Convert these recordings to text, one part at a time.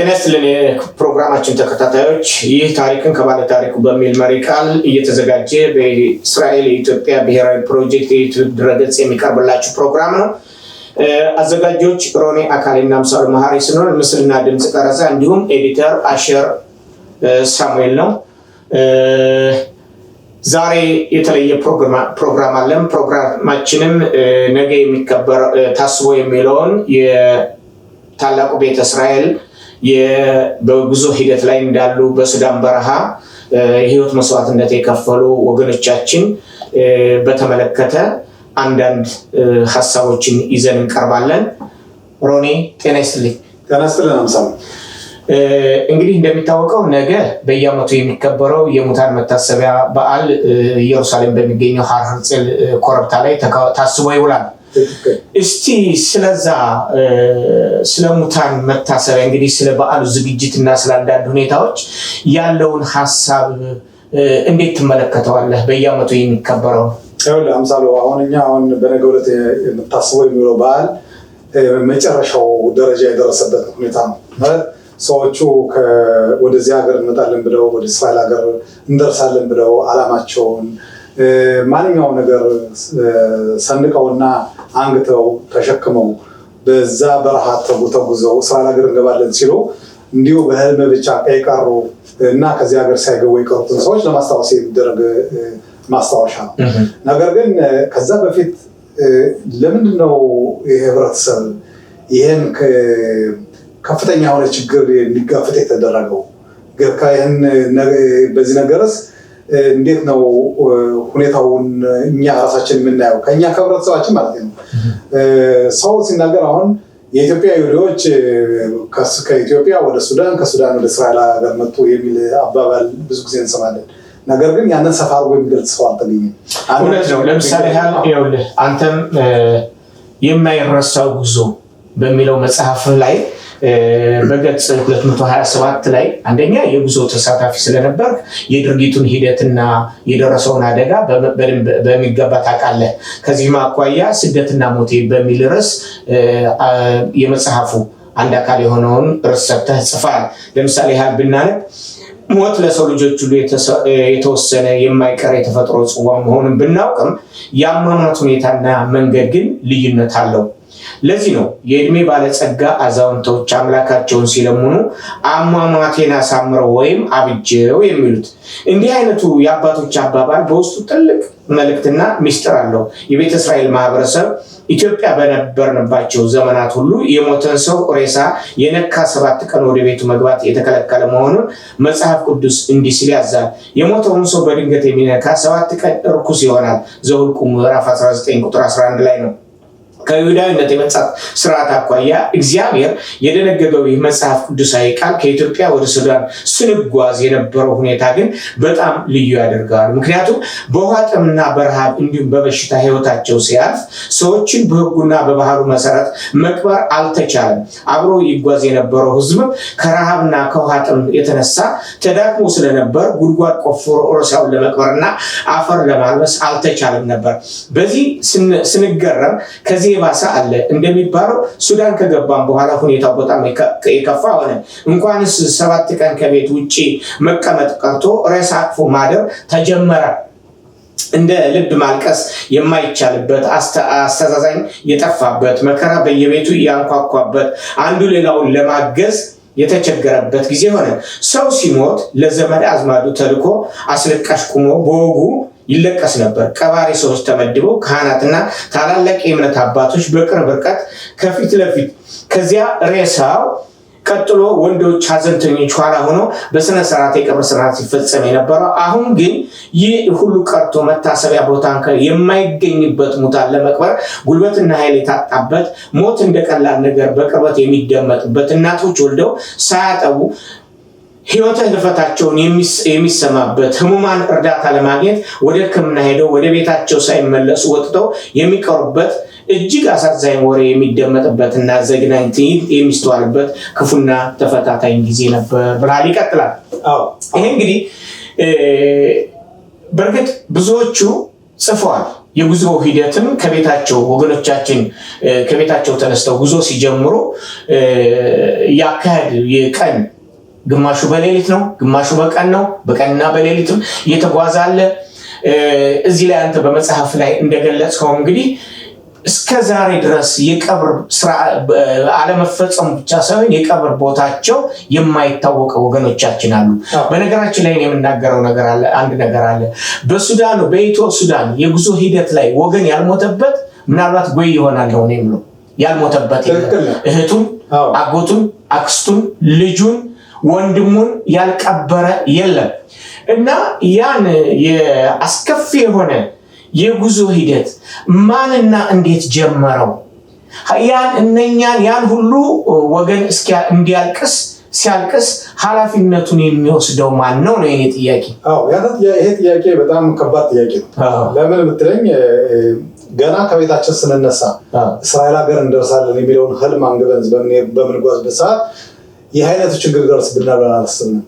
ጤናስልን ፕሮግራማችን ተከታታዮች ይህ ታሪክን ከባለ ታሪኩ በሚል መሪ ቃል እየተዘጋጀ በእስራኤል የኢትዮጵያ ብሔራዊ ፕሮጀክት የዩቲዩብ ድረገጽ የሚቀርብላችሁ ፕሮግራም ነው። አዘጋጆች ሮኔ አካሌና አምሳሉ መሐሪ ሲሆን ምስልና ድምጽ ቀረጻ እንዲሁም ኤዲተር አሸር ሳሙኤል ነው። ዛሬ የተለየ ፕሮግራም አለን። ፕሮግራማችንም ነገ የሚከበር ታስቦ የሚለውን የታላቁ ቤተ እስራኤል በጉዞ ሂደት ላይ እንዳሉ በሱዳን በረሃ የህይወት መስዋዕትነት የከፈሉ ወገኖቻችን በተመለከተ አንዳንድ ሐሳቦችን ይዘን እንቀርባለን። ሮኔ ጤና ይስጥልኝ። ጤና ይስጥልኝ አምሳሉ። እንግዲህ እንደሚታወቀው ነገ በየዓመቱ የሚከበረው የሙታን መታሰቢያ በዓል ኢየሩሳሌም በሚገኘው ሃር ሄርጽል ኮረብታ ላይ ታስቦ ይውላል። እስቲ ስለዛ ስለ ሙታን መታሰቢያ እንግዲህ ስለ በዓሉ ዝግጅትና ስለ አንዳንድ ሁኔታዎች ያለውን ሐሳብ እንዴት ትመለከታለህ? በየዓመቱ የሚከበረው አምሳሉ አሁን በነገው ዕለት የምታስበው የሚውለው በዓል መጨረሻው ደረጃ የደረሰበት ሁኔታ ነው። ሰዎቹ ወደዚህ ሀገር እንመጣለን ብለው ወደ እስራኤል ሀገር እንደርሳለን ብለው አላማቸውን ማንኛውም ነገር ሰንቀውና አንግተው ተሸክመው በዛ በረሃ ተጉዘው እስራኤል ሀገር እንገባለን ሲሉ እንዲሁ በህልም ብቻ ቀሩ እና ከዚህ ሀገር ሳይገቡ የቀሩትን ሰዎች ለማስታወስ የሚደረግ ማስታወሻ ነው። ነገር ግን ከዛ በፊት ለምንድነው የህብረተሰብ ይህን ከፍተኛ የሆነ ችግር እንዲጋፈጥ የተደረገው? በዚህ ነገርስ እንዴት ነው ሁኔታውን እኛ ራሳችን የምናየው? ከኛ ከህብረተሰባችን ማለት ነው። ሰው ሲናገር አሁን የኢትዮጵያ ይሁዶች ከኢትዮጵያ ወደ ሱዳን ከሱዳን ወደ እስራኤል ሀገር መጡ የሚል አባባል ብዙ ጊዜ እንሰማለን። ነገር ግን ያንን ሰፋ አድርጎ የሚገልጽ ሰው አልተገኘም። እውነት ነው። ለምሳሌ ይኸውልህ አንተም የማይረሳው ጉዞ በሚለው መጽሐፍ ላይ በገጽ 227 ላይ አንደኛ የጉዞ ተሳታፊ ስለነበር የድርጊቱን ሂደትና የደረሰውን አደጋ በሚገባ ታውቃለህ። ከዚህም አኳያ ስደትና ሞቴ በሚል ርዕስ የመጽሐፉ አንድ አካል የሆነውን ርዕስ ሰጥተህ ጽፈሃል። ለምሳሌ ያህል ብናነብ ሞት ለሰው ልጆች ሁሉ የተወሰነ የማይቀር የተፈጥሮ ጽዋ መሆኑን ብናውቅም የአሟሟት ሁኔታና መንገድ ግን ልዩነት አለው። ለዚህ ነው የእድሜ ባለጸጋ አዛውንቶች አምላካቸውን ሲለምኑ አሟሟቴን አሳምረው ወይም አብጀው የሚሉት። እንዲህ አይነቱ የአባቶች አባባል በውስጡ ትልቅ መልእክትና ሚስጥር አለው። የቤተ እስራኤል ማህበረሰብ ኢትዮጵያ በነበርንባቸው ዘመናት ሁሉ የሞተን ሰው ሬሳ የነካ 7 ቀን ወደ ቤቱ መግባት የተከለከለ መሆኑን መጽሐፍ ቅዱስ እንዲህ ሲል ያዛል። የሞተውን ሰው በድንገት የሚነካ 7 ቀን ርኩስ ይሆናል። ዘኍልቍ ምዕራፍ 19 ቁጥር 11 ላይ ነው። ከይሁዳዊነት የመጣ ስርዓት አኳያ እግዚአብሔር የደነገገው ይህ መጽሐፍ ቅዱሳዊ ቃል ከኢትዮጵያ ወደ ሱዳን ስንጓዝ የነበረው ሁኔታ ግን በጣም ልዩ ያደርጋል። ምክንያቱም በውሃ ጥምና በረሃብ እንዲሁም በበሽታ ህይወታቸው ሲያልፍ ሰዎችን በህጉና በባህሉ መሰረት መቅበር አልተቻለም። አብሮ ይጓዝ የነበረው ህዝብ ከረሃብና ከውሃ ጥም የተነሳ ተዳክሞ ስለነበር ጉድጓድ ቆፍሮ ሬሳውን ለመቅበርና አፈር ለማልበስ አልተቻለም ነበር። በዚህ ስንገረም ከዚህ ባሳ አለ እንደሚባለው ሱዳን ከገባን በኋላ ሁኔታው በጣም የከፋ ሆነ። እንኳንስ 7 ቀን ከቤት ውጪ መቀመጥ ቀርቶ ሬሳ አቅፎ ማደር ተጀመረ። እንደ ልብ ማልቀስ የማይቻልበት አስተዛዛኝ የጠፋበት መከራ በየቤቱ ያንኳኳበት አንዱ ሌላውን ለማገዝ የተቸገረበት ጊዜ ሆነ። ሰው ሲሞት ለዘመድ አዝማዱ ተልኮ አስለቃሽ ቁሞ በወጉ ይለቀስ ነበር። ቀባሪ ሰዎች ተመድበው ካህናትና ታላላቅ የእምነት አባቶች በቅርብ ርቀት ከፊት ለፊት ከዚያ ሬሳው ቀጥሎ ወንዶች ሐዘንተኞች ኋላ ሆኖ በስነ ስርዓት የቀብር ስርዓት ሲፈጸም የነበረው አሁን ግን ይህ ሁሉ ቀርቶ መታሰቢያ ቦታን የማይገኝበት ሙታን ለመቅበር ጉልበትና ኃይል የታጣበት ሞት እንደቀላል ነገር በቅርበት የሚደመጥበት እናቶች ወልደው ሳያጠቡ ህይወት ህልፈታቸውን የሚሰማበት ህሙማን እርዳታ ለማግኘት ወደ ሕክምና ሄደው ወደ ቤታቸው ሳይመለሱ ወጥተው የሚቀሩበት እጅግ አሳዛኝ ወሬ የሚደመጥበትና ዘግናኝ ትዕይንት የሚስተዋልበት ክፉና ተፈታታኝ ጊዜ ነበር ብሏል። ይቀጥላል። ይሄ እንግዲህ በእርግጥ ብዙዎቹ ጽፈዋል። የጉዞ ሂደትም ከቤታቸው ወገኖቻችን ከቤታቸው ተነስተው ጉዞ ሲጀምሩ ያካሄድ የቀን ግማሹ በሌሊት ነው፣ ግማሹ በቀን ነው። በቀንና በሌሊትም እየተጓዛለ እዚህ ላይ አንተ በመጽሐፍ ላይ እንደገለጽከው እንግዲህ እስከ ዛሬ ድረስ የቀብር ስራ አለመፈጸሙ ብቻ ሳይሆን የቀብር ቦታቸው የማይታወቅ ወገኖቻችን አሉ። በነገራችን ላይ የምናገረው ነገር አለ፣ አንድ ነገር አለ። በሱዳን በኢትዮ ሱዳን የጉዞ ሂደት ላይ ወገን ያልሞተበት ምናልባት ጎይ ይሆናል ነው የሚለው ያልሞተበት እህቱን፣ አጎቱን፣ አክስቱን፣ ልጁን፣ ወንድሙን ያልቀበረ የለም እና ያን የአስከፊ የሆነ የጉዞ ሂደት ማንና እንዴት ጀመረው? ያን ሁሉ ወገን እንዲያልቅስ ሲያልቅስ ኃላፊነቱን የሚወስደው ማን ነው ነው የኔ ጥያቄ። ይሄ ጥያቄ በጣም ከባድ ጥያቄ ነው። ለምን ብትለኝ ገና ከቤታችን ስንነሳ እስራኤል ሀገር እንደርሳለን የሚለውን ህልም አንግበን በምንጓዝበት ሰዓት ይህ አይነቱ ችግር ደርስብናል ብለን አላሰብንም።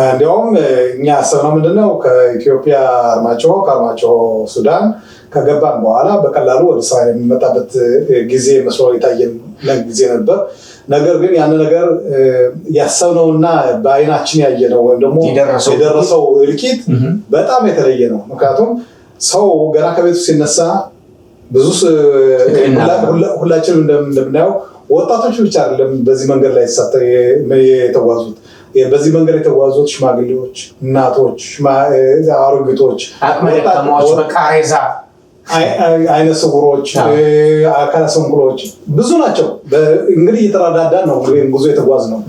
እንዲያውም እኛ ያሰብነው ምንድነው ከኢትዮጵያ አርማጭሆ ከአርማጭሆ ሱዳን ከገባን በኋላ በቀላሉ ወደ እስራኤል የሚመጣበት ጊዜ መስሎ የታየን ጊዜ ነበር። ነገር ግን ያን ነገር ያሰብነውና በአይናችን ያየነው ወይም ደግሞ የደረሰው እልቂት በጣም የተለየ ነው። ምክንያቱም ሰው ገና ከቤቱ ሲነሳ ብዙ ሁላችንም እንደምናየው ወጣቶች ብቻ አይደለም በዚህ መንገድ ላይ የተጓዙት። በዚህ መንገድ የተጓዙት ሽማግሌዎች፣ እናቶች፣ አሮጊቶች፣ አቅመ ደካማዎች፣ በቃሬዛ አይነ ስውሮች፣ አካለ ስንኩሎች ብዙ ናቸው። እንግዲህ እየተረዳዳን ነው ጉዞ የተጓዝ ነው።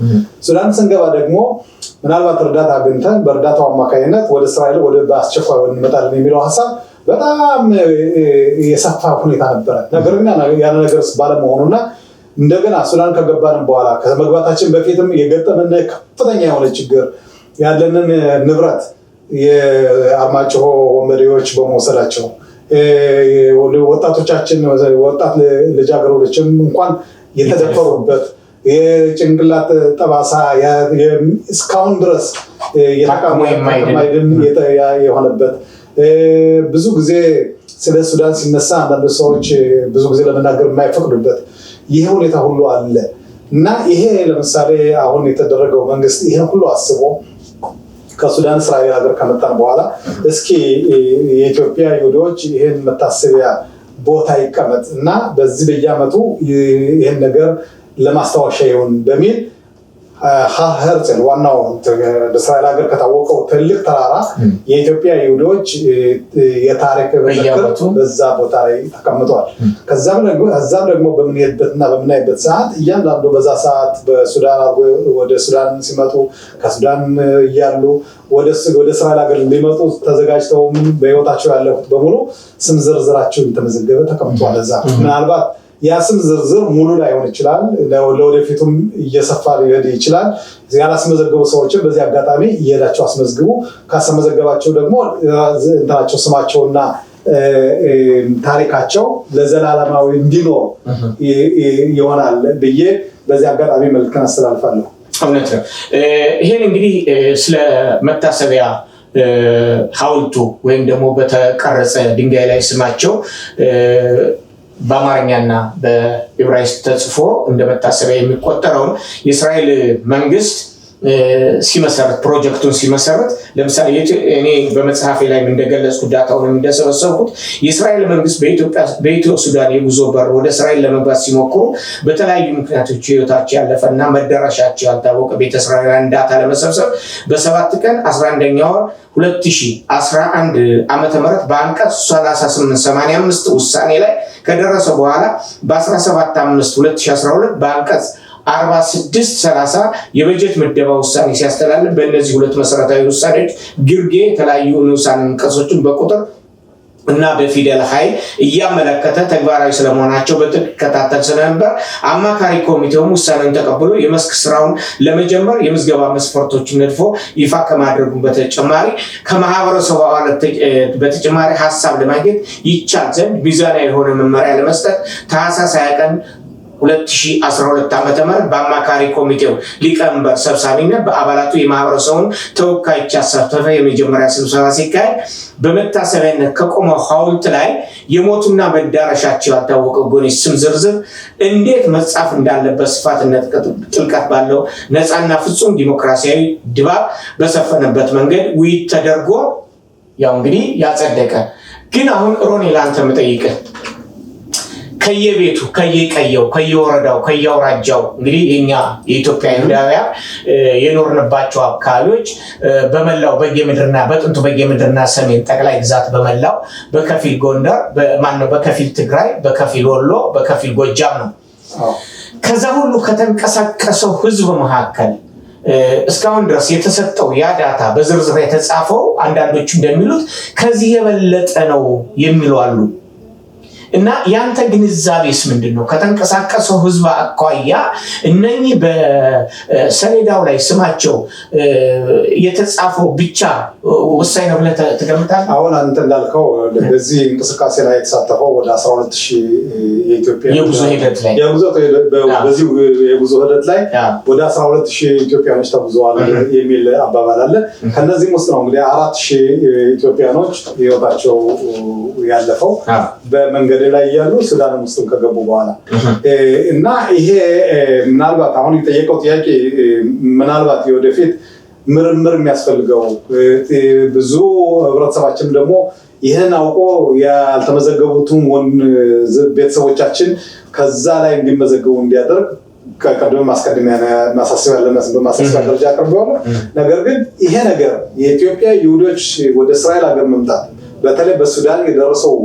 ሱዳን ስንገባ ደግሞ ምናልባት እርዳታ አግኝተን በእርዳታው አማካኝነት ወደ እስራኤል በአስቸኳይ እንመጣለን የሚለው ሀሳብ በጣም የሰፋ ሁኔታ ነበረ። ነገር ግን ያን ነገር ባለመሆኑና እንደገና ሱዳን ከገባን በኋላ ከመግባታችን በፊትም የገጠመን ከፍተኛ የሆነ ችግር ያለንን ንብረት የአርማጭሆ ወንበዴዎች በመውሰዳቸው ወጣቶቻችን ወጣት ልጃገረዶችም እንኳን የተደፈሩበት የጭንቅላት ጠባሳ እስካሁን ድረስ የማይድን የሆነበት ብዙ ጊዜ ስለ ሱዳን ሲነሳ አንዳንድ ሰዎች ብዙ ጊዜ ለመናገር የማይፈቅዱበት ይሄ ሁኔታ ሁሉ አለ እና ይሄ ለምሳሌ አሁን የተደረገው መንግስት ይሄን ሁሉ አስቦ ከሱዳን እስራኤል ሀገር ከመጣን በኋላ እስኪ የኢትዮጵያ ይሁዶች ይሄን መታሰቢያ ቦታ ይቀመጥ እና በዚህ በየዓመቱ ይሄን ነገር ለማስታወሻ ይሁን በሚል ሀርጽል ዋናው በእስራኤል ሀገር ከታወቀው ትልቅ ተራራ የኢትዮጵያ ይሁዶች የታሪክ መዘክር በዛ ቦታ ላይ ተቀምጧል። ከዛም ደግሞ በምንሄድበትና በምናይበት ሰዓት እያንዳንዱ በዛ ሰዓት ወደ ሱዳን ሲመጡ ከሱዳን እያሉ ወደ እስራኤል ሀገር ሊመጡ ተዘጋጅተው በህይወታቸው ያለፉት በሙሉ ስም ዝርዝራቸው የተመዘገበ ተቀምጧል። እዛ ምናልባት ያ ስም ዝርዝር ሙሉ ላይሆን ይችላል፣ ለወደፊቱም እየሰፋ ሊሄድ ይችላል። ያላስመዘገቡ ሰዎችን በዚህ አጋጣሚ እየሄዳቸው አስመዝግቡ። ካስመዘገባቸው ደግሞ እንትናቸው ስማቸውና ታሪካቸው ለዘላለማዊ እንዲኖር ይሆናል ብዬ በዚህ አጋጣሚ መልዕክት አስተላልፋለሁ። እውነት ነው። ይሄን እንግዲህ ስለ መታሰቢያ ሐውልቱ ወይም ደግሞ በተቀረጸ ድንጋይ ላይ ስማቸው በአማርኛና በዕብራይስጥ ተጽፎ እንደመታሰቢያ የሚቆጠረውን የእስራኤል መንግስት ሲመሰረት ፕሮጀክቱን ሲመሰረት ለምሳሌ እኔ በመጽሐፌ ላይ እንደገለጽኩት ዳታውን እንደሰበሰብኩት የእስራኤል መንግስት በኢትዮ ሱዳን የጉዞ በር ወደ እስራኤል ለመግባት ሲሞክሩ በተለያዩ ምክንያቶች ህይወታቸው ያለፈና መዳረሻቸው ያልታወቀ ቤተ እስራኤላውያን ዳታ ለመሰብሰብ በ7 ቀን 11ኛ ወር 2011 ዓመተ ምህረት በአንቀጽ 3885 ውሳኔ ላይ ከደረሰ በኋላ በ17/5/2012 በአንቀጽ 4630 የበጀት ምደባ ውሳኔ ሲያስተላልፍ በእነዚህ ሁለት መሰረታዊ ውሳኔዎች ግርጌ የተለያዩ ንዑሳን አንቀጾችን በቁጥር እና በፊደል ኃይል እያመለከተ ተግባራዊ ስለመሆናቸው በጥብቅ ከታተል ስለነበር አማካሪ ኮሚቴውም ውሳኔውን ተቀብሎ የመስክ ስራውን ለመጀመር የምዝገባ መስፈርቶችን ነድፎ ይፋ ከማድረጉ በተጨማሪ ከማህበረሰቡ አባላት በተጨማሪ ሐሳብ ለማግኘት ይቻል ዘንድ ሚዛናዊ የሆነ መመሪያ ለመስጠት ታህሳስ 20 ቀን 2012 ዓ.ም በአማካሪ ኮሚቴው ሊቀመንበር ሰብሳቢነት በአባላቱ የማህበረሰቡን ተወካዮች ያሳተፈ የመጀመሪያ ስብሰባ ሲካሄድ በመታሰቢያነት ከቆመው ሐውልት ላይ የሞቱና መዳረሻቸው ያልታወቀ ጎኖች ስም ዝርዝር እንዴት መጻፍ እንዳለበት ስፋትና ጥልቀት ባለው ነፃና ፍጹም ዲሞክራሲያዊ ድባብ በሰፈነበት መንገድ ውይይት ተደርጎ ያው እንግዲህ ያጸደቀ። ግን አሁን ሮኒ ላንተ መጠይቅህ ከየቤቱ ከየቀየው ከየወረዳው ከየአውራጃው እንግዲህ የኛ የኢትዮጵያ ይሁዳውያን የኖርንባቸው አካባቢዎች በመላው በየምድርና በጥንቱ በየምድርና ሰሜን ጠቅላይ ግዛት በመላው በከፊል ጎንደር በከፊል ትግራይ በከፊል ወሎ በከፊል ጎጃም ነው። ከዛ ሁሉ ከተንቀሳቀሰው ህዝብ መካከል እስካሁን ድረስ የተሰጠው ያ ዳታ በዝርዝር የተጻፈው አንዳንዶቹ እንደሚሉት ከዚህ የበለጠ ነው የሚሉ አሉ። እና ያንተ ግንዛቤስ ምንድነው? ከተንቀሳቀሰው ህዝብ አኳያ እነኚህ በሰሌዳው ላይ ስማቸው የተጻፈው ብቻ ወሳኝ ነው ብለህ ትገምታለህ? አሁን አንተ እንዳልከው በዚህ እንቅስቃሴ ላይ የተሳተፈው ወደ 12000 የኢትዮጵያ የጉዞ ሂደት ላይ በዚህ የጉዞ ሂደት ላይ ወደ 12000 ኢትዮጵያኖች ተጉዘዋል የሚል አባባል አለ። ከነዚህም ውስጥ ነው እንግዲህ 4000 ኢትዮጵያኖች ህይወታቸው ያለፈው በመንገድ ላይ ያሉ ሱዳን ውስጥ ከገቡ በኋላ እና ይሄ ምናልባት አሁን የጠየቀው ጥያቄ ምናልባት የወደፊት ምርምር የሚያስፈልገው ብዙ ህብረተሰባችን ደግሞ ይህን አውቆ ያልተመዘገቡትን ቤተሰቦቻችን ከዛ ላይ እንዲመዘገቡ እንዲያደርግ ከቀደም ማሳሰቢያ በማሳሰቢያ ደረጃ አቅርበዋል። ነገር ግን ይሄ ነገር የኢትዮጵያ ይሁዶች ወደ እስራኤል ሀገር መምጣት በተለይ በሱዳን የደረሰው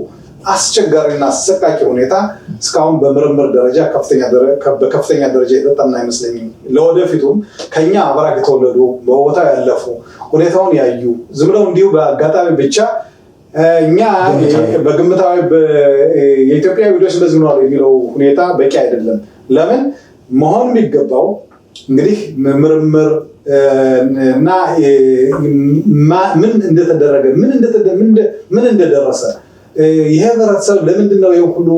አስቸጋሪና አሰቃቂ ሁኔታ እስካሁን በምርምር ደረጃ በከፍተኛ ደረጃ የተጠና አይመስለኝም። ለወደፊቱም ከኛ አብራክ የተወለዱ በቦታው ያለፉ ሁኔታውን ያዩ ዝም ብለው እንዲሁ በአጋጣሚ ብቻ እኛ በግምታዊ የኢትዮጵያ ይሁዶች እንደዚህ ነው የሚለው ሁኔታ በቂ አይደለም። ለምን መሆን የሚገባው እንግዲህ ምርምር እና ምን እንደተደረገ ምን እንደደረሰ ይሄ ህብረተሰብ ለምንድነው የሁሉ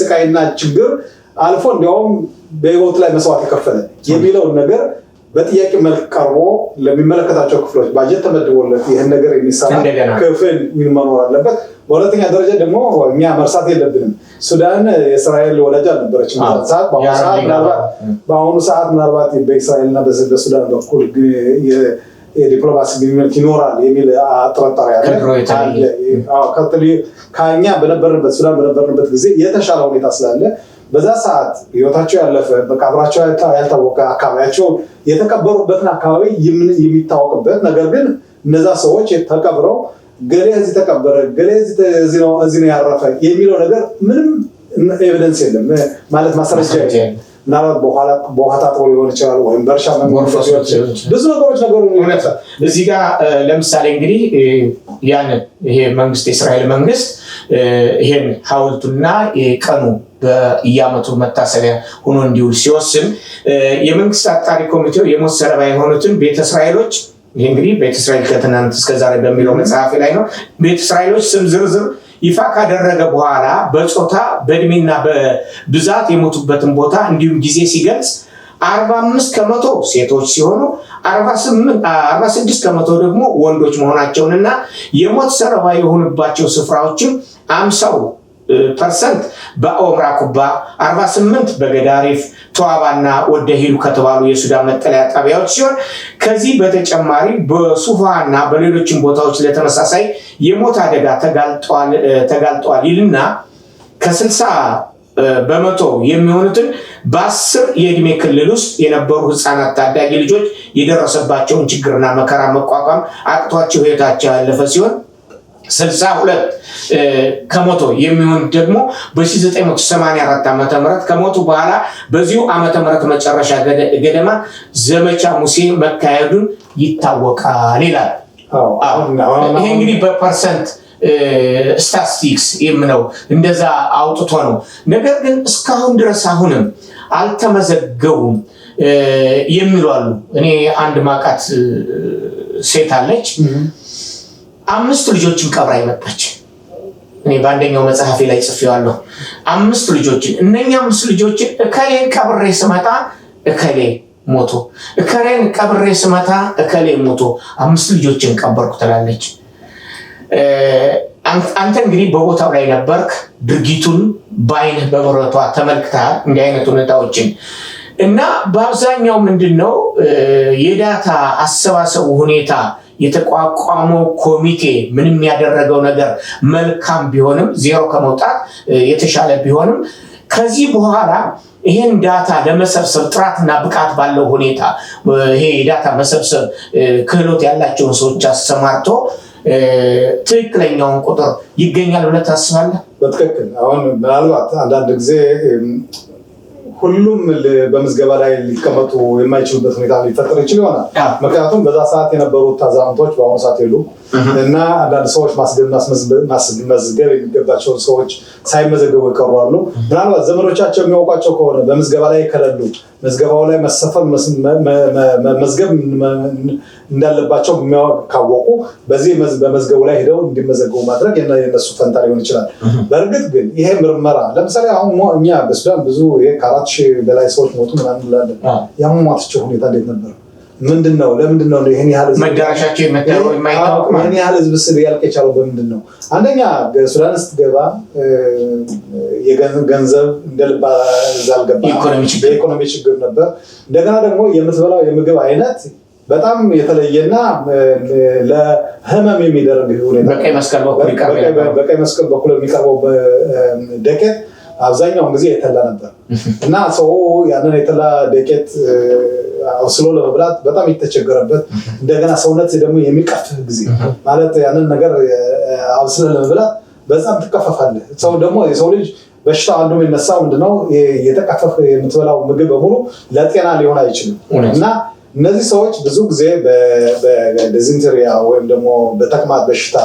ስቃይና ችግር አልፎ እንዲያውም በህይወት ላይ መስዋዕት የከፈለ የሚለውን ነገር በጥያቄ መልክ ቀርቦ ለሚመለከታቸው ክፍሎች ባጀት ተመድቦለት ይሄን ነገር የሚሰራ ክፍል መኖር አለበት። በሁለተኛ ደረጃ ደግሞ እኛ መርሳት የለብንም ሱዳን የእስራኤል ወዳጅ አልነበረችም። በአሁኑ ሰዓት ምናልባት በእስራኤልና በሱዳን በኩል የዲፕሎማሲ ግንኙነት ይኖራል የሚል ጥርጣሬ አለ። ከኛ በነበርንበት ሱዳን በነበርንበት ጊዜ የተሻለ ሁኔታ ስላለ በዛ ሰዓት ህይወታቸው ያለፈ መቃብራቸው ያልታወቀ አካባቢያቸው የተቀበሩበትን አካባቢ የሚታወቅበት ነገር ግን እነዛ ሰዎች ተቀብረው ገሌ እዚህ ተቀበረ ገሌ እዚህ ነው ያረፈ የሚለው ነገር ምንም ኤቪደንስ የለም ማለት ማስረጃ የለም። ምናልባት በውሃ ታጥቦ ሊሆን ይችላል ወይም በእርሻ ብዙ ነገሮች እዚህ ጋር ለምሳሌ እንግዲህ ያንን ይሄ መንግስት የእስራኤል መንግስት ይሄን ሐውልቱና የቀኑ በየዓመቱ መታሰቢያ ሆኖ እንዲውል ሲወስን የመንግስት አጣሪ ኮሚቴው የሞት ሰለባ የሆኑትን ቤተ እስራኤሎች ይሄ እንግዲህ ቤተ እስራኤል ከትናንት እስከዛሬ በሚለው መጽሐፍ ላይ ነው ቤተ እስራኤሎች ስም ዝርዝር ይፋ ካደረገ በኋላ በጾታ በእድሜና በብዛት የሞቱበትን ቦታ እንዲሁም ጊዜ ሲገልጽ 45% ሴቶች ሲሆኑ 46% ደግሞ ወንዶች መሆናቸውንና የሞት ሰለባ የሆኑባቸው ስፍራዎችም 50% በኦምራ ኩባ 48 በገዳሪፍ ተዋባና ወደ ሂሉ ከተባሉ የሱዳን መጠለያ ጣቢያዎች ሲሆን ከዚህ በተጨማሪ በሱፋና በሌሎችም ቦታዎች ለተመሳሳይ የሞት አደጋ ተጋልጧል ይልና ከ60 በመቶ የሚሆኑትን በ10 የእድሜ ክልል ውስጥ የነበሩ ህፃናት ታዳጊ ልጆች የደረሰባቸውን ችግርና መከራ መቋቋም አቅቷቸው ህይወታቸው ያለፈ ሲሆን 62% የሚሆን ደግሞ በ1984 ዓ.ም ከሞቱ በኋላ በዚሁ ዓመተ ምህረት መጨረሻ ገደማ ዘመቻ ሙሴ መካሄዱን ይታወቃል ይላል። ይሄ እንግዲህ በፐርሰንት ስታቲስቲክስ የምነው እንደዛ አውጥቶ ነው። ነገር ግን እስካሁን ድረስ አሁንም አልተመዘገቡም የሚሉ አሉ። እኔ አንድ ማቃት ሴት አለች 5 ልጆችን ቀብራ ይመጣች እኔ በአንደኛው መጽሐፌ ላይ ጽፌዋለሁ። 5 ልጆችን እነኛ 5 ልጆችን እከሌን ቀብሬ ስመጣ እከሌ ሞቶ፣ እከሌን ቀብሬ ስመጣ እከሌ ሞቶ 5 ልጆችን ቀበርኩ ትላለች። አንተ እንግዲህ በቦታው ላይ ነበርክ፣ ድርጊቱን በአይንህ በብረቷ ተመልክተሃል እንዲህ አይነት ሁኔታዎችን እና በአብዛኛው ምንድነው የዳታ አሰባሰቡ ሁኔታ የተቋቋመው ኮሚቴ ምንም ያደረገው ነገር መልካም ቢሆንም ዜሮ ከመውጣት የተሻለ ቢሆንም ከዚህ በኋላ ይሄን ዳታ ለመሰብሰብ ጥራትና ብቃት ባለው ሁኔታ ይሄ ዳታ መሰብሰብ ክህሎት ያላቸውን ሰዎች አሰማርቶ ትክክለኛውን ቁጥር ይገኛል ብለህ ታስባለህ? በትክክል አሁን ምናልባት አንዳንድ ጊዜ ሁሉም በምዝገባ ላይ ሊቀመጡ የማይችሉበት ሁኔታ ሊፈጠር ይችል ይሆናል። ምክንያቱም በዛ ሰዓት የነበሩት አዛውንቶች በአሁኑ ሰዓት የሉ እና አንዳንድ ሰዎች ማስመዝገብ የሚገባቸውን ሰዎች ሳይመዘገቡ ይቀሯሉ። ምናልባት ዘመዶቻቸው የሚያውቋቸው ከሆነ በምዝገባ ላይ ከሌሉ መዝገባው ላይ መሰፈር መዝገብ እንዳለባቸው ካወቁ በዚህ በመዝገቡ ላይ ሄደው እንዲመዘገቡ ማድረግ የነሱ ፈንታ ሊሆን ይችላል። በእርግጥ ግን ይሄ ምርመራ ለምሳሌ አሁን እኛ በሱዳን ብዙ ከ4,000 በላይ ሰዎች ሞቱ ምናምን እንላለን። ያሟሟታቸው ሁኔታ እንዴት ነበር? ምንድነው? ለምንድነው ይሄን ያህል መዳረሻቸው የማይታወቅ ይሄን ያህል ህዝብ ያልቅ የቻለው በምንድነው? አንደኛ ሱዳን ስትገባ የገንዘብ እንደልባ ዛልገባ የኢኮኖሚ ችግር ነበር። እንደገና ደግሞ የምትበላው የምግብ አይነት በጣም የተለየና ለህመም የሚደረግ ሁኔታ በቀይ መስቀል በኩል የሚቀርበው ደቄት አብዛኛውን ጊዜ የተላ ነበር እና ሰው ያንን የተላ ደቄት አውስሎ ለመብላት በጣም የተቸገረበት እንደገና ሰውነት ደግሞ የሚቀፍህ ጊዜ ማለት ያንን ነገር አውስሎ ለመብላት በጣም ትከፈፋለህ። ሰው ደግሞ የሰው ልጅ በሽታ አንዱ የሚነሳው ምንድነው የተቀፈፈ የምትበላው ምግብ በሙሉ ለጤና ሊሆን አይችልም እና እነዚህ ሰዎች ብዙ ጊዜ በዲዝንተሪያ ወይም ደግሞ በተቅማጥ በሽታ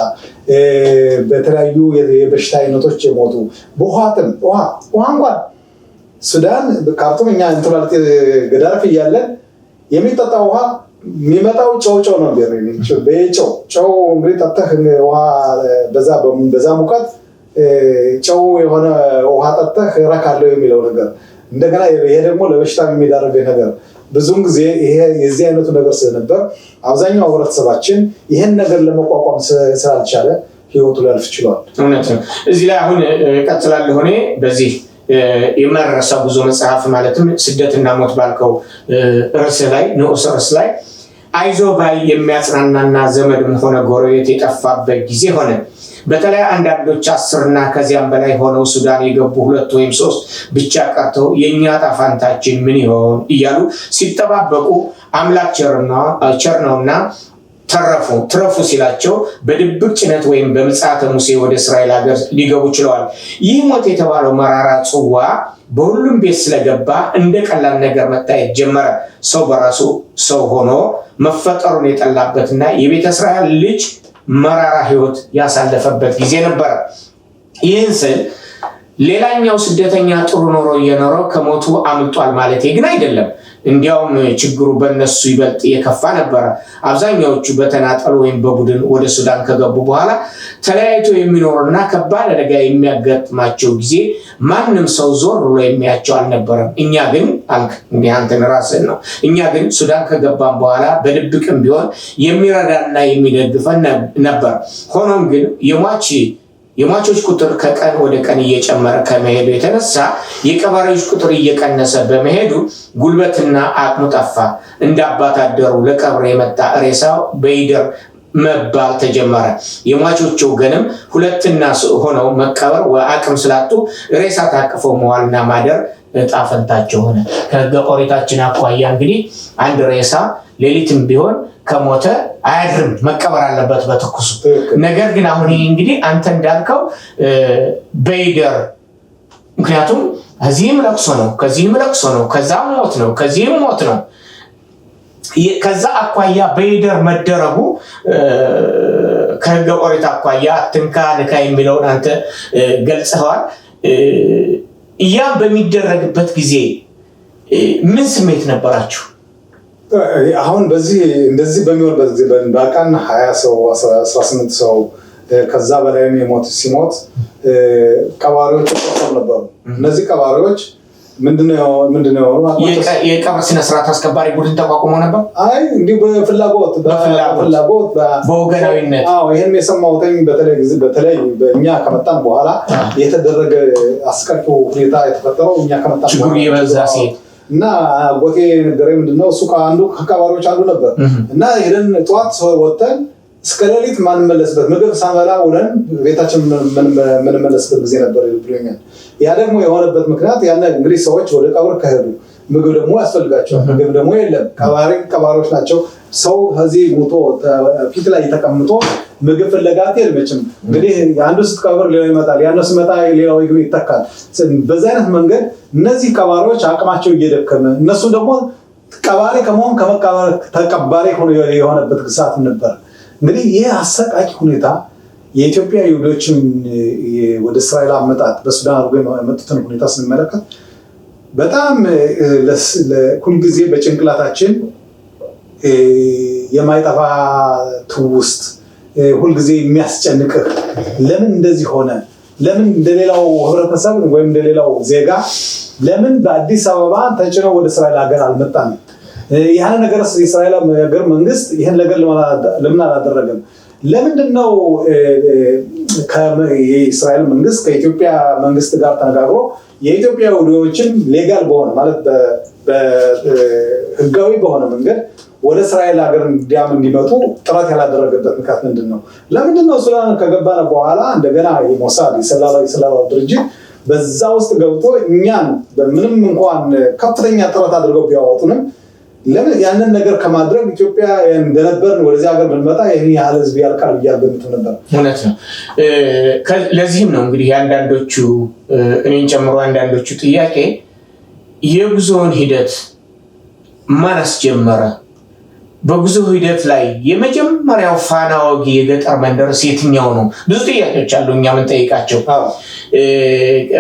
በተለያዩ የበሽታ አይነቶች የሞቱ ውሃ እንኳን ሱዳን ካርቱም እኛ እንትባለት ገዳርፍ እያለን የሚጠጣ ውሃ የሚመጣው ጨው ነው። ጨው እንግዲህ ጠጥተህ ውሃ በዛ ሙቀት ጨው የሆነ ውሃ ጠጥተህ እረካለሁ የሚለው ነገር እንደገና ይሄ ደግሞ ለበሽታ የሚዳርግ ነገር ብዙም ጊዜ ይሄ የዚህ አይነቱ ነገር ስለነበር አብዛኛው ህብረተሰባችን ይሄን ነገር ለመቋቋም ስላልቻለ ህይወቱ ሊያልፍ ይችላል። እውነት ነው። እዚህ ላይ አሁን ቀጥላለሁ እኔ በዚህ የማረሳ ጉዞ መጽሐፍ ማለትም ስደትና ሞት ባልከው ርዕስ ላይ ንዑስ ርዕስ ላይ አይዞ ባይ የሚያጽናናና ዘመድም ሆነ ጎረቤት የጠፋበት ጊዜ ሆነ። በተለይ አንዳንዶች 10 እና ከዚያም በላይ ሆነው ሱዳን የገቡ 2 ወይም 3 ብቻ ቀርተው የኛ ጣፋንታችን ምን ይሆን እያሉ ሲጠባበቁ አምላክ ቸር ነውና ትረፉ ሲላቸው በድብቅ ጭነት ወይም በምጽአተ ሙሴ ወደ እስራኤል ሀገር ሊገቡ ችለዋል። ይህ ሞት የተባለው መራራ ጽዋ በሁሉም ቤት ስለገባ እንደ ቀላል ነገር መታየት ጀመረ። ሰው በራሱ ሰው ሆኖ መፈጠሩን የጠላበትና የቤተ እስራኤል ልጅ መራራ ህይወት ያሳለፈበት ጊዜ ነበር። ይህን ስል ሌላኛው ስደተኛ ጥሩ ኖሮ እየኖረው ከሞቱ አምልጧል ማለት ግን አይደለም። እንዲያውም ችግሩ በእነሱ ይበልጥ የከፋ ነበር። አብዛኛዎቹ በተናጠል ወይም በቡድን ወደ ሱዳን ከገቡ በኋላ ተለያይቶ የሚኖርና ከባድ አደጋ የሚያጋጥማቸው ጊዜ ማንም ሰው ዞር ብሎ የሚያቸው አልነበረም። እኛ ግን አንተን ራስን ነው። እኛ ግን ሱዳን ከገባን በኋላ በድብቅም ቢሆን የሚረዳና የሚደግፈን ነበር። ሆኖም ግን የሟቾች ቁጥር ከቀን ወደ ቀን እየጨመረ ከመሄዱ የተነሳ የቀባሪዎች ቁጥር እየቀነሰ በመሄዱ ጉልበትና አቅሙ ጠፋ። እንደ አባት አደሩ ለቀብር የመጣ ሬሳው በይደር መባል ተጀመረ። የሟቾቹ ወገንም 2 ሆነው መቀበር አቅም ስላጡ ሬሳ ታቅፈው መዋልና ማደር ዕጣ ፈንታቸው ሆነ። ከሕገ ኦሪታችን አኳያ እንግዲህ አንድ ሬሳ ሌሊትም ቢሆን ከሞተ አያድርም፣ መቀበር አለበት በትኩሱ። ነገር ግን አሁን ይሄ እንግዲህ አንተ እንዳልከው በይደር ምክንያቱም ከዚህም ለቅሶ ነው፣ ከዚህም ለቅሶ ነው፣ ከዛም ሞት ነው፣ ከዚህም ሞት ነው። ከዛ አኳያ በይደር መደረጉ ከሕገ ኦሪት አኳያ አትንካ ንካ የሚለውን አንተ ገልጸዋል። ያ በሚደረግበት ጊዜ ምን ስሜት ነበራችሁ? አሁን እንደዚህ በሚሆንበት ጊዜ በቀን 20 ሰው 18 ሰው ከዛ በላይም ሲሞት ቀባሪዎች ተቆጥተው ነበሩ። እነዚህ ቀባሪዎች ምንድነው የቀብር ስነ ስርዓት አስከባሪ ቡድን ተቋቁሞ ነበር። አይ እንዲሁ በፍላጎት በወገናዊነት ይህን የሰማሁት በተለይ በእኛ ከመጣን በኋላ የተደረገ አስቀቂ ሁኔታ የተፈጠረው እኛ ከመጣን ችግሩ የበዛ ሲሄድ እና አጎቴ ነገረኝ። ምንድነው እሱ ከቀባሪዎች አንዱ ነበር እና ሄደን ጠዋት ወጥተን እስከ ሌሊት ማንመለስበት ምግብ ሳንበላ ውለን ቤታችን ምንመለስበት ጊዜ ነበር ይሉኛል። ያ ደግሞ የሆነበት ምክንያት ያነ እንግዲህ ሰዎች ወደ ቀብር ከሄዱ ምግብ ደግሞ ያስፈልጋቸዋል። ምግብ ደግሞ የለም። ቀባሪዎች ናቸው። ሰው ከዚህ ሞቶ ፊት ላይ ተቀምጦ ምግብ ፍለጋ አትሄድም። እንግዲህ አንዱ ስትቀብር ሌላው ይመጣል፣ ያንዱ ሲመጣ ሌላው ይተካል። በዛ አይነት መንገድ እነዚህ ቀባሪዎች አቅማቸው እየደከመ እነሱ ደግሞ ቀባሪ ከመሆን ከመቀበር ተቀባሪ የሆነበት ሰዓት ነበር። እንግዲህ ይህ አሰቃቂ ሁኔታ የኢትዮጵያ ይሁዶችን ወደ እስራኤል አመጣጥ በሱዳን አድርጎ የመጡትን ሁኔታ ስንመለከት በጣም ሁልጊዜ በጭንቅላታችን የማይጠፋ ትውስት ሁልጊዜ የሚያስጨንቅህ ለምን እንደዚህ ሆነ? ለምን እንደሌላው ህብረተሰብ ወይም እንደሌላው ዜጋ ለምን በአዲስ አበባ ተጭነው ወደ እስራኤል ሀገር አልመጣም? ያን ነገር የእስራኤል ሀገር መንግስት ይሄን ነገር ለምን አላደረገም? ለምንድነው የእስራኤል መንግስት ከኢትዮጵያ መንግስት ጋር ተነጋግሮ የኢትዮጵያ ይሁዶችን ሌጋል በሆነ ማለት በህጋዊ በሆነ መንገድ ወደ እስራኤል ሀገር እንዲመጡ ጥረት ያላደረገበት ምክንያት ምንድነው? ለምንድነው ሱዳን ከገባን በኋላ እንደገና የሞሳድ የሰላላው ድርጅት በዛ ውስጥ ገብቶ እኛን በምንም እንኳን ከፍተኛ ጥረት አድርገው ቢያወጡንም ለምን ያንን ነገር ከማድረግ ኢትዮጵያ እንደነበርን ወደዚህ ሀገር ብንመጣ ይህን ያህል ህዝብ ያልቃል እያልገምቱ ነበር። እውነት ነው። ለዚህም ነው እንግዲህ አንዳንዶቹ እኔን ጨምሮ አንዳንዶቹ ጥያቄ የጉዞውን ሂደት ማን አስጀመረ? በጉዞ ሂደት ላይ የመጀመሪያው ፋና ወጊ የገጠር መንደርስ የትኛው ነው? ብዙ ጥያቄዎች አሉ እኛ የምንጠይቃቸው።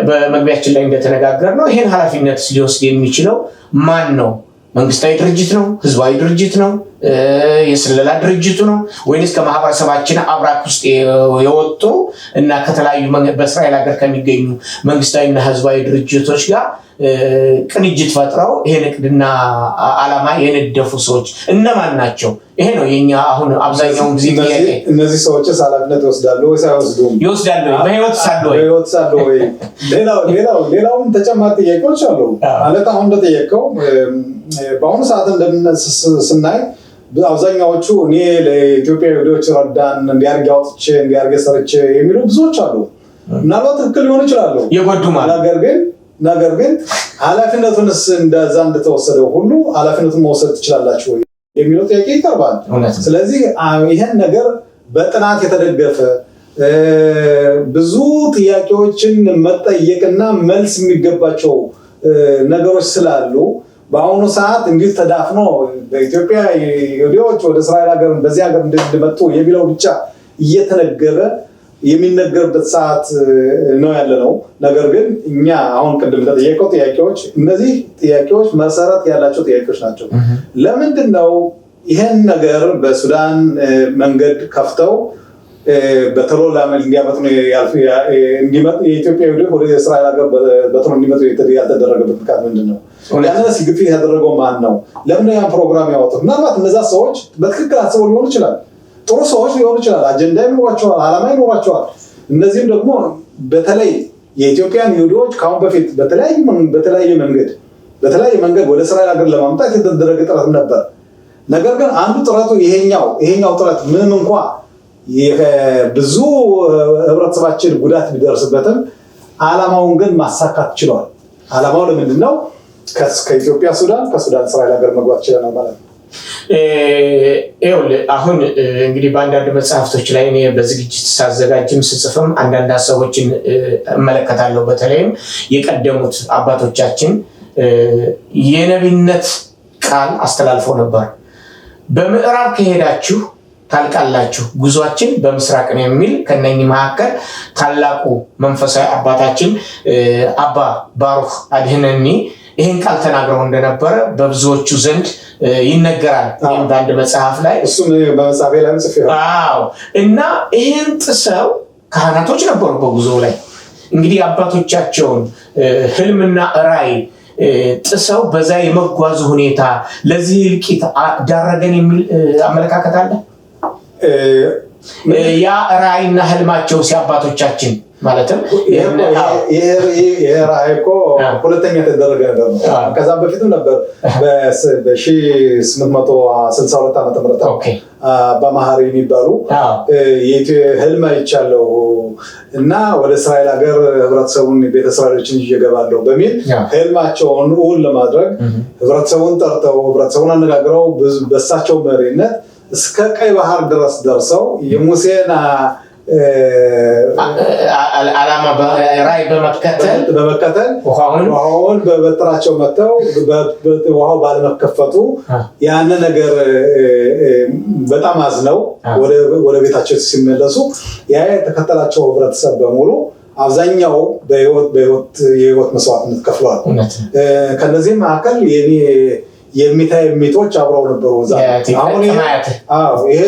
በመግቢያችን ላይ እንደተነጋገርነው ይህን ኃላፊነት ሊወስድ የሚችለው ማን ነው? መንግስታዊ ድርጅት ነው? ህዝባዊ ድርጅት ነው? የስለላ ድርጅቱ ነው? ወይንስ ከማህበረሰባችን አብራክ ውስጥ የወጡ እና ከተለያዩ በእስራኤል ሀገር ከሚገኙ መንግስታዊና ህዝባዊ ድርጅቶች ጋር ቅንጅት ፈጥረው ይሄን እቅድና ዓላማ የነደፉ ሰዎች እነማን ናቸው? ይሄ ነው የኛ አሁን አብዛኛውን ጊዜ ጥያቄ። እነዚህ ሰዎችስ ኃላፊነት ይወስዳሉ ወይስ አይወስዱም? ይወስዳሉ። በህይወት ሳሉ ወይ? ሌላውም ተጨማሪ ጥያቄዎች አሉ። ማለት አሁን እንደጠየቀው በአሁኑ ሰዓት ስናይ አብዛኛዎቹ እኔ ለኢትዮጵያ ይሁዶች ረዳን እንዲያርግ አውጥቼ እንዲያርግ ሰርቼ የሚሉ ብዙዎች አሉ። ምናልባት ትክክል ሊሆኑ ይችላሉ የጎዱ ማለት ነገር ግን ኃላፊነቱንስ እንደዛ እንደተወሰደው ሁሉ ኃላፊነቱን መውሰድ ትችላላችሁ ወይ የሚለው ጥያቄ ይቀርባል። ስለዚህ ይሄን ነገር በጥናት የተደገፈ ብዙ ጥያቄዎችን መጠየቅና መልስ የሚገባቸው ነገሮች ስላሉ በአሁኑ ሰዓት እንግዲህ ተዳፍኖ በኢትዮጵያ ይሁዶች ወደ እስራኤል ሀገር በዚህ ሀገር እንዲመጡ የሚለው ብቻ እየተነገረ የሚነገርበት ሰዓት ነው ያለነው። ነገር ግን እኛ አሁን ቅድም ተጠየቀው ጥያቄዎች እነዚህ ጥያቄዎች መሰረት ያላቸው ጥያቄዎች ናቸው። ለምንድነው ይሄን ነገር በሱዳን መንገድ ከፍተው በተሎ እንዲያመጡ የኢትዮጵያ ይሁዶች ወደ እስራኤል ሀገር በተሎ እንዲመጡ ያልተደረገበት ምክንያት ምንድነው? ያንስ ግፊት ያደረገው ማን ነው? ለምን ያን ፕሮግራም ያወጡት? ምናልባት እነዛ ሰዎች በትክክል አስበው ሊሆን ይችላል። ጥሩ ሰዎች ሊሆኑ ይችላል። አጀንዳ ይኖራቸዋል፣ ዓላማ ይኖራቸዋል። እነዚህም ደግሞ በተለይ የኢትዮጵያን ይሁዶች ከአሁን በፊት በተለያየ መንገድ ወደ እስራኤል ሀገር ለማምጣት የተደረገ ጥረት ነበር። ነገር ግን አንዱ ጥረቱ ይሄኛው ጥረት ምንም እንኳ ብዙ ህብረተሰባችን ጉዳት ቢደርስበትም ዓላማውን ግን ማሳካት ችለዋል። ዓላማው ለምንድን ነው? ከኢትዮጵያ ሱዳን፣ ከሱዳን እስራኤል ሀገር መግባት ችለናል ማለት ነው። አሁን እንግዲህ በአንዳንድ መጽሐፍቶች ላይ እኔ በዝግጅት ሳዘጋጅም ስጽፍም አንዳንድ ሀሳቦችን እመለከታለሁ። በተለይም የቀደሙት አባቶቻችን የነቢይነት ቃል አስተላልፈው ነበር። በምዕራብ ከሄዳችሁ ታልቃላችሁ፣ ጉዟችን በምስራቅ ነው የሚል ከነኚህ መካከል ታላቁ መንፈሳዊ አባታችን አባ ባሩክ አድህነኒ ይህን ቃል ተናግረው እንደነበረ በብዙዎቹ ዘንድ ይነገራል። ይህም በአንድ መጽሐፍ ላይ እሱም በመጽሐፌ ላይ ጽፌ እና ይህን ጥሰው ካህናቶች ነበሩ በጉዞ ላይ እንግዲህ አባቶቻቸውን ህልምና ራዕይ ጥሰው በዛ የመጓዙ ሁኔታ ለዚህ እልቂት ዳረገን የሚል አመለካከት አለ። ያ ራዕይና ህልማቸው ሲያባቶቻችን ማለትም ይሄ ራዕይ እኮ ሁለተኛ ተደረገ ነበር ነው። ከዛም በፊትም ነበር በ1862 ዓመተ ምህረት በመሐሪ የሚባሉ ህልም አይቻለው እና ወደ እስራኤል ሀገር ህብረተሰቡን ቤተ እስራኤሎችን ይዤ እገባለሁ በሚል ህልማቸውን እውን ለማድረግ ህብረተሰቡን ጠርተው ህብረተሰቡን አነጋግረው በእሳቸው መሪነት እስከ ቀይ ባህር ድረስ ደርሰው የሙሴን ዓላማ ራዕይ በመከተል ውሃውን በበትራቸው መተው ውሃው ባለመከፈቱ ያን ነገር በጣም አዝነው ወደ ቤታቸው ሲመለሱ ያ የተከተላቸው ህብረተሰብ በሙሉ አብዛኛው የህይወት መስዋዕትነት ከፍሏል። ከነዚህም መካከል የሚታይ ሚቶች አብረው ነበሩ። ይሄ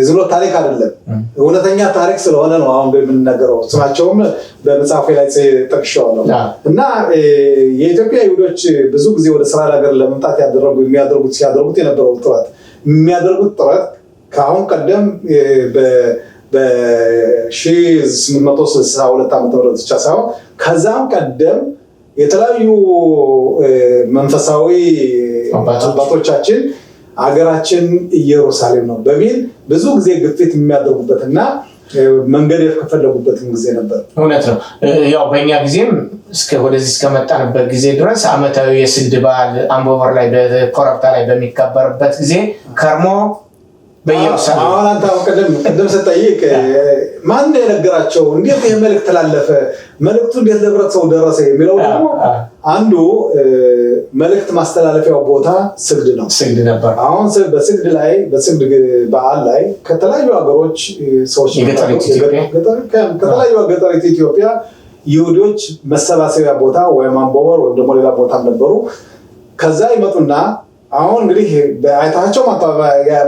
ዝሎ ታሪክ አይደለም፣ እውነተኛ ታሪክ ስለሆነ ነው አሁን የምንነገረው። ስማቸውም በመጽሐፌ ላይ ጠቅሼዋለሁ። እና የኢትዮጵያ ይሁዶች ብዙ ጊዜ ወደ እስራኤል ሀገር ለመምጣት ሲያደርጉት የነበረው ጥረት ከአሁን ቀደም በ1862 ዓ.ም ብቻ ሳይሆን ከዛም ቀደም የተለያዩ መንፈሳዊ አባቶቻችን ሀገራችን ኢየሩሳሌም ነው በሚል ብዙ ጊዜ ግፊት የሚያደርጉበትና መንገድ የፈለጉበትም ጊዜ ነበር። እውነት ነው። ያው በእኛ ጊዜም ወደዚህ እስከመጣንበት ጊዜ ድረስ ዓመታዊ የስግድ በዓል አምቦበር ላይ በኮረብታ ላይ በሚከበርበት ጊዜ ከርሞ በኢየሩሳሌም አሁን አንተ ቅድም ስጠይቅ ማን የነገራቸው እንዴት ይህ መልእክት ተላለፈ መልእክቱ እንዴት ለህብረተሰቡ ደረሰ የሚለው ደግሞ አንዱ መልእክት ማስተላለፊያው ቦታ ስግድ ነው። ስግድ ነበር። አሁን በስግድ በዓል ላይ ከተለያዩ ሀገሮች ሰዎች ከተለያዩ ገጠሪቱ ኢትዮጵያ ይሁዶች መሰባሰቢያ ቦታ ወይም አምቦበር ወይም ደግሞ ሌላ ቦታ ነበሩ። ከዛ ይመጡና አሁን እንግዲህ በአይታቸው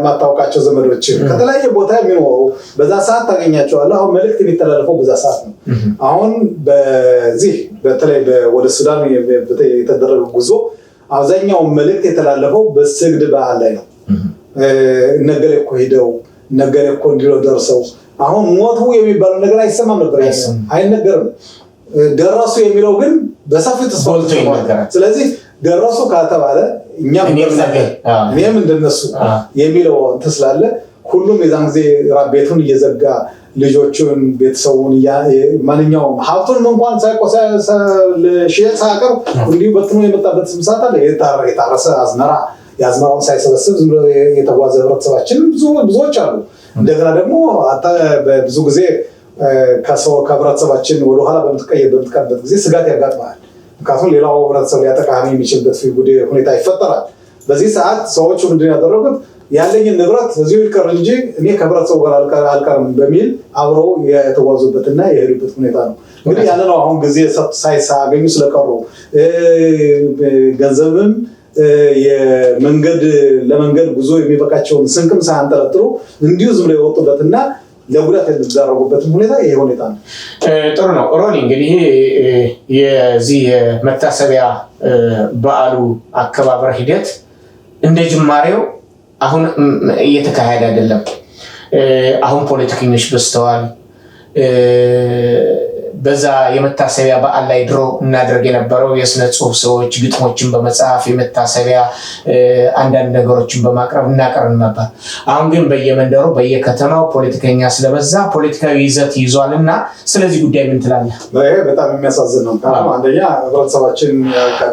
ማታወቃቸው ዘመዶች ከተለያየ ቦታ የሚኖሩ በዛ ሰዓት ታገኛቸዋለህ። አሁን መልእክት የሚተላለፈው በዛ ሰዓት ነው። አሁን በተለይ ወደ ሱዳን የተደረገው ጉዞ አብዛኛው መልእክት የተላለፈው በስግድ በዓል ላይ ነው። ነገሌ እኮ ሄደው ነገሌ እኮ እንዲለው ደርሰው አሁን ሞቱ የሚባለው ነገር አይሰማም ነበር፣ አይነገርም። ደረሱ የሚለው ግን በሰፊው ተስፋልቶ ይነገራል። ስለዚህ ደረሱ ከተባለ እኛም እንደነሱ የሚለው ስላለ ሁሉም የዛን ጊዜ ቤቱን እየዘጋ ልጆቹን ቤተሰቡን ማንኛውም ሀብቱን እንኳን ሽየት ሳያቀርብ እንዲሁ በትኖ የመጣበት ስምሳት አለ። የታረሰ የአዝመራውን ሳይሰበስብ ዝም ብሎ የተጓዘ ህብረተሰባችን ብዙዎች አሉ። እንደገና ደግሞ ብዙ ጊዜ ከህብረተሰባችን ወደኋላ በምትቀርበት ጊዜ ስጋት ያጋጥማል። ምክንያቱም ሌላው ህብረተሰብ ሊያጠቃ የሚችልበት ሁኔታ ይፈጠራል። በዚህ ሰዓት ሰዎቹ ምንድን ያደረጉት ያለኝን ንብረት እዚሁ ይቀር እንጂ እኔ ከህብረተሰቡ ጋር አልቀርም በሚል አብረው የተጓዙበትና የሄዱበት ሁኔታ ነው። እንግዲህ ያለ ነው አሁን ጊዜ ሳያገኙ ስለቀሩ ገንዘብም ለመንገድ ጉዞ የሚበቃቸውን ስንቅም ሳያንጠለጥሉ እንዲሁ ዝም ብለው የወጡበትና ለጉዳት የተዳረጉበትም ሁኔታ ይሄ ሁኔታ ነው። ጥሩ ነው። ሮኒ እንግዲህ የዚህ መታሰቢያ በዓሉ አከባበር ሂደት እንደ ጅማሬው አሁን እየተካሄደ አይደለም። አሁን ፖለቲከኞች በዝተዋል። በዛ የመታሰቢያ በዓል ላይ ድሮ እናደርግ የነበረው የስነ ጽሁፍ ሰዎች ግጥሞችን በመጽሐፍ የመታሰቢያ አንዳንድ ነገሮችን በማቅረብ እናቀርብ ነበር። አሁን ግን በየመንደሩ በየከተማው ፖለቲከኛ ስለበዛ ፖለቲካዊ ይዘት ይዟልና ስለዚህ ጉዳይ ምን ትላለህ? ይሄ በጣም የሚያሳዝን ነው። አንደኛ ህብረተሰባችን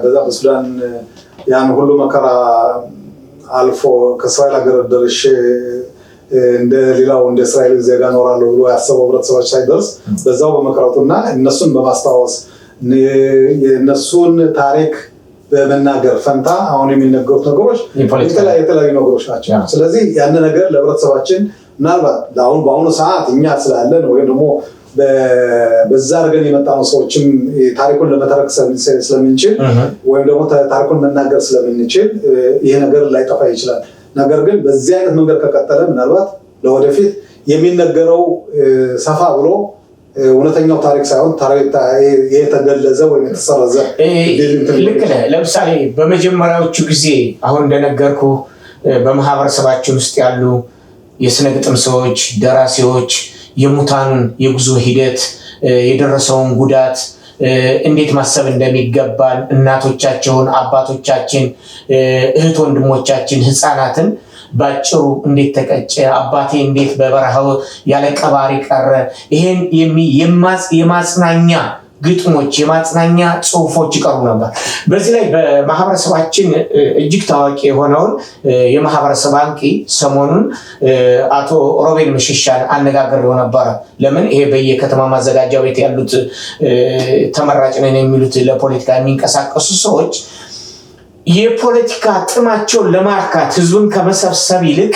በዛ በሱዳን ያን ሁሉ መከራ አልፎ ከእስራኤል ሀገር ደርሼ እንደ ሌላው እንደ እስራኤል ዜጋ ኖራለሁ ብሎ ያሰበው ህብረተሰባችን ሳይደርስ በዛው በመቅረቱና እነሱን በማስታወስ የእነሱን ታሪክ በመናገር ፈንታ አሁን የሚነገሩት ነገሮች የተለያዩ ነገሮች ናቸው። ስለዚህ ያን ነገር ለህብረተሰባችን ምናልባት በአሁኑ ሰዓት እኛ ስላለን ወይም ደግሞ በዛ አድርገን የመጣነው ሰዎችም ታሪኩን ለመተረክ ስለምንችል ወይም ደግሞ ታሪኩን መናገር ስለምንችል ይሄ ነገር ላይጠፋ ይችላል። ነገር ግን በዚህ አይነት መንገድ ከቀጠለ ምናልባት ለወደፊት የሚነገረው ሰፋ ብሎ እውነተኛው ታሪክ ሳይሆን የተገለዘ ወይም የተሰረዘ ልክ ነህ። ለምሳሌ በመጀመሪያዎቹ ጊዜ አሁን እንደነገርኩ በማህበረሰባችን ውስጥ ያሉ የስነ ግጥም ሰዎች፣ ደራሲዎች የሙታኑን የጉዞ ሂደት የደረሰውን ጉዳት እንዴት ማሰብ እንደሚገባን እናቶቻቸውን፣ አባቶቻችን፣ እህት ወንድሞቻችን፣ ህፃናትን ባጭሩ እንዴት ተቀጨ፣ አባቴ እንዴት በበረሃው ያለ ቀባሪ ቀረ፣ ይሄን የማጽናኛ ግጥሞች የማጽናኛ ጽሁፎች ይቀርቡ ነበር። በዚህ ላይ በማህበረሰባችን እጅግ ታዋቂ የሆነውን የማህበረሰብ አንቂ ሰሞኑን አቶ ሮቤል መሸሻን አነጋግሬው ነበረ። ለምን ይሄ በየከተማ ማዘጋጃ ቤት ያሉት ተመራጭ ነን የሚሉት ለፖለቲካ የሚንቀሳቀሱ ሰዎች የፖለቲካ ጥማቸውን ለማርካት ህዝቡን ከመሰብሰብ ይልቅ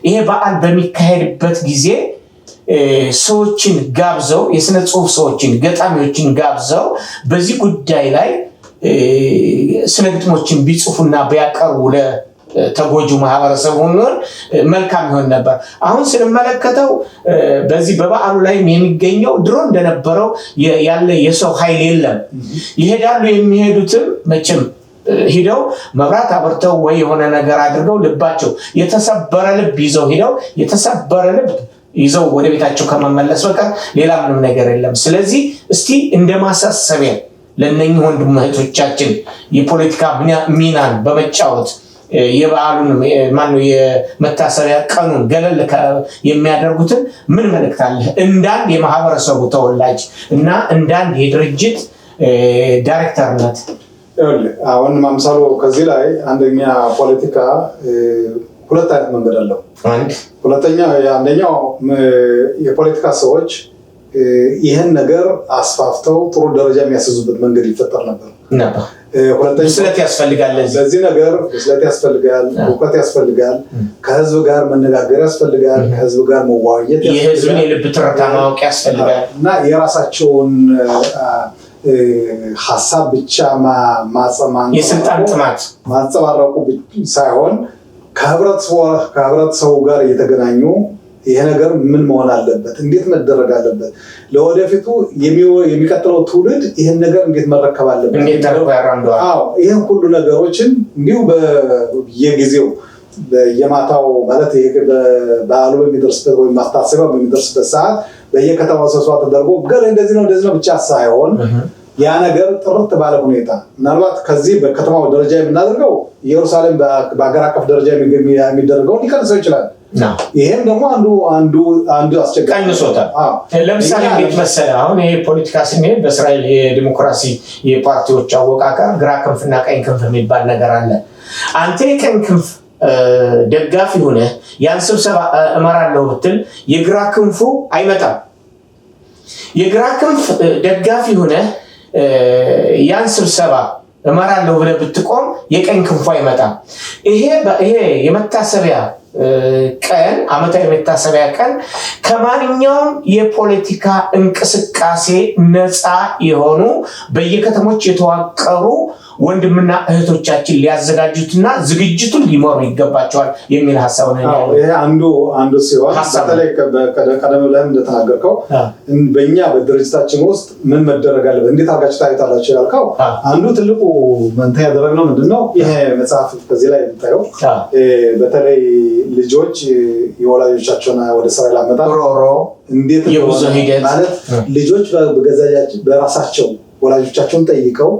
ይሄ በዓል በሚካሄድበት ጊዜ ሰዎችን ጋብዘው የስነ ጽሁፍ ሰዎችን ገጣሚዎችን ጋብዘው በዚህ ጉዳይ ላይ ስነ ግጥሞችን ቢጽፉና ቢያቀርቡ ለተጎጁ ማህበረሰብ ሆኖ መልካም ይሆን ነበር። አሁን ስንመለከተው በዚህ በበዓሉ ላይ የሚገኘው ድሮ እንደነበረው ያለ የሰው ኃይል የለም። ይሄዳሉ። የሚሄዱትም መቼም ሂደው መብራት አብርተው ወይ የሆነ ነገር አድርገው ልባቸው የተሰበረ ልብ ይዘው ሂደው የተሰበረ ልብ ይዘው ወደ ቤታቸው ከመመለስ በቀር ሌላ ምንም ነገር የለም። ስለዚህ እስቲ እንደማሳሰቢያ ለነኚህ ወንድም እህቶቻችን የፖለቲካ ሚናን በመጫወት የበዓሉን ማነው የመታሰቢያ ቀኑን ገለል የሚያደርጉትን ምን መልእክት አለ? እንዳንድ የማህበረሰቡ ተወላጅ እና እንዳንድ የድርጅት ዳይሬክተርነት አሁን ማምሳሉ ከዚህ ላይ አንደኛ ፖለቲካ ሁለት አይነት መንገድ አለው። አንደኛው የፖለቲካ ሰዎች ይህን ነገር አስፋፍተው ጥሩ ደረጃ የሚያስይዙበት መንገድ ይፈጠር ነበር። ሁለተኛው ብስለት ያስፈልጋል። ለዚህ ነገር ብስለት ያስፈልጋል፣ እውቀት ያስፈልጋል፣ ከህዝብ ጋር መነጋገር ያስፈልጋል፣ ከህዝብ ጋር መዋየት ያስፈልጋል፣ የህዝብን የልብ ትርታ ማወቅ ያስፈልጋል እና የራሳቸውን ሐሳብ ብቻ የስልጣን ጥማት ማንጸባረቁ ሳይሆን ከህብረተሰቡ ጋር እየተገናኙ ይሄ ነገር ምን መሆን አለበት፣ እንዴት መደረግ አለበት፣ ለወደፊቱ የሚቀጥለው ትውልድ ይሄን ነገር እንዴት መረከብ አለበት፣ እንዴት ተረፈ ያራንደዋል። ይሄን ሁሉ ነገሮችን እንዲሁ በየጊዜው በየማታው ማለት በዓሉ በሚደርስበት ወይም ማስታሰቢያው በሚደርስበት ሰዓት በየከተማው ስብሰባ ተደርጎ ገር እንደዚህ ነው ብቻ ሳይሆን ያ ነገር ጥርት ባለ ሁኔታ ምናልባት ከዚህ በከተማው ደረጃ የምናደርገው ኢየሩሳሌም በአገር አቀፍ ደረጃ የሚደረገው ሊቀንሰው ይችላል። ይሄም ደግሞ አንዱ አስቸጋሪ ቀንሶታል። ለምሳሌ እንዴት መሰለህ አሁን ይሄ ፖለቲካ ስንሄድ በእስራኤል የዲሞክራሲ የፓርቲዎች አወቃቀር ግራ ክንፍና ቀኝ ክንፍ የሚባል ነገር አለ። አንተ የቀኝ ክንፍ ደጋፊ ሆነ ያን ስብሰባ እመራለሁ ብትል የግራ ክንፉ አይመጣም። የግራ ክንፍ ደጋፊ ሆነ ያን ስብሰባ እመራለሁ ብለህ ብትቆም የቀኝ ክንፉ አይመጣም። ይሄ የመታሰቢያ ቀን ዓመታዊ የመታሰቢያ ቀን ከማንኛውም የፖለቲካ እንቅስቃሴ ነፃ የሆኑ በየከተሞች የተዋቀሩ ወንድምና እህቶቻችን ሊያዘጋጁትና ዝግጅቱን ሊመሩ ይገባቸዋል የሚል ሐሳብ ነው። ይሄ አንዱ ሲሆን በተለይ ቀደም ብለህም እንደተናገርከው በእኛ በድርጅታችን ውስጥ ምን መደረግ አለበት እንዴት አድርጋችሁ ታዩታላችሁ ያልከው አንዱ ትልቁ መንታ ያደረግነው ምንድነው ይሄ መጽሐፍ በዚህ ላይ የምታየው በተለይ ልጆች የወላጆቻቸውን ወደ እስራኤል አመጣጥ እንዴት የጉዞ ሂደት ማለት ልጆች በራሳቸው ወላጆቻቸውን ጠይቀው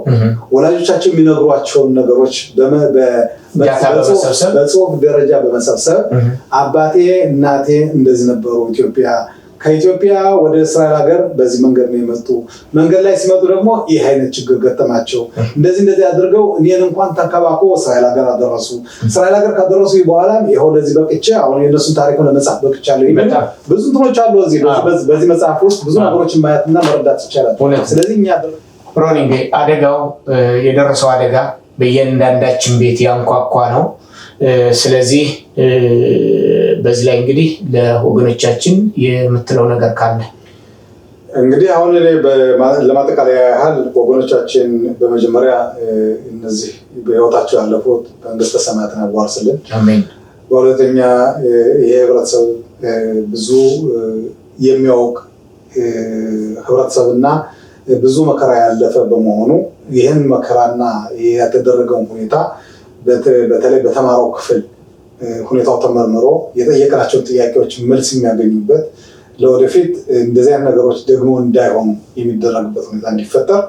ወላጆቻቸው የሚነግሯቸውን ነገሮች በጽሁፍ ደረጃ በመሰብሰብ አባቴ እናቴ እንደዚህ ነበሩ ከኢትዮጵያ ወደ እስራኤል ሀገር በዚህ መንገድ ነው የመጡ መንገድ ላይ ሲመጡ ደግሞ ይህ አይነት ችግር ገጠማቸው እንደዚህ አድርገው እኔን እንኳን ተከባክበው እስራኤል ሀገር አደረሱ እስራኤል ሀገር ካደረሱ በኋላ ይሄው ለዚህ በቅቼ አሁን የነሱን ታሪክ ለመጻፍ በቅቻለሁ ይሄ ብዙ እንትኖች አሉ በዚህ መጽሐፍ ውስጥ ብዙ ነገሮችን ማየትና መረዳት ይቻላል። ስለዚህ እኛ ሮኒንግ አደጋው የደረሰው አደጋ በየአንዳንዳችን ቤት ያንኳኳ ነው። ስለዚህ በዚህ ላይ እንግዲህ ለወገኖቻችን የምትለው ነገር ካለ እንግዲህ አሁን እኔ ለማጠቃለያ ያህል ወገኖቻችን በመጀመሪያ እነዚህ በህይወታቸው ያለፉት መንግስተ ሰማያትን ያዋርስልን። በሁለተኛ ይሄ ህብረተሰብ ብዙ የሚያውቅ ህብረተሰብና ብዙ መከራ ያለፈ በመሆኑ ይህን መከራና የተደረገውን ሁኔታ በተለይ በተማረው ክፍል ሁኔታው ተመርምሮ የጠየቅናቸውን ጥያቄዎች መልስ የሚያገኙበት ለወደፊት እንደዚህ አይነት ነገሮች ደግሞ እንዳይሆኑ የሚደረግበት ሁኔታ እንዲፈጠር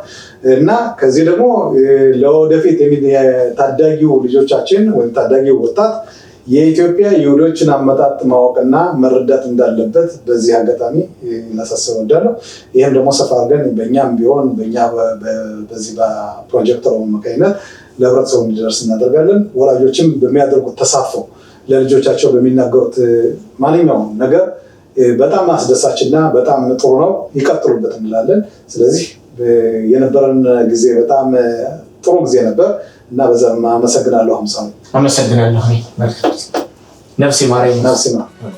እና ከዚህ ደግሞ ለወደፊት ታዳጊው ልጆቻችን ወይም ታዳጊው ወጣት የኢትዮጵያ ይሁዶችን አመጣጥ ማወቅና መረዳት እንዳለበት በዚህ አጋጣሚ ላሳስብ እወዳለሁ። ይህም ደግሞ ሰፋ አድርገን በእኛም ቢሆን በእኛ በዚህ በፕሮጀክተሩ አማካኝነት ለህብረተሰቡ እንዲደርስ እናደርጋለን። ወላጆችም በሚያደርጉት ተሳትፎ ለልጆቻቸው በሚናገሩት ማንኛውም ነገር በጣም አስደሳችና በጣም ጥሩ ነው፣ ይቀጥሉበት እንላለን። ስለዚህ የነበረን ጊዜ በጣም ጥሩ ጊዜ ነበር እና በዛም አመሰግናለሁ። አመሰግናለሁ። ነፍስ ይማረኝ። ነፍስ ይማረኝ።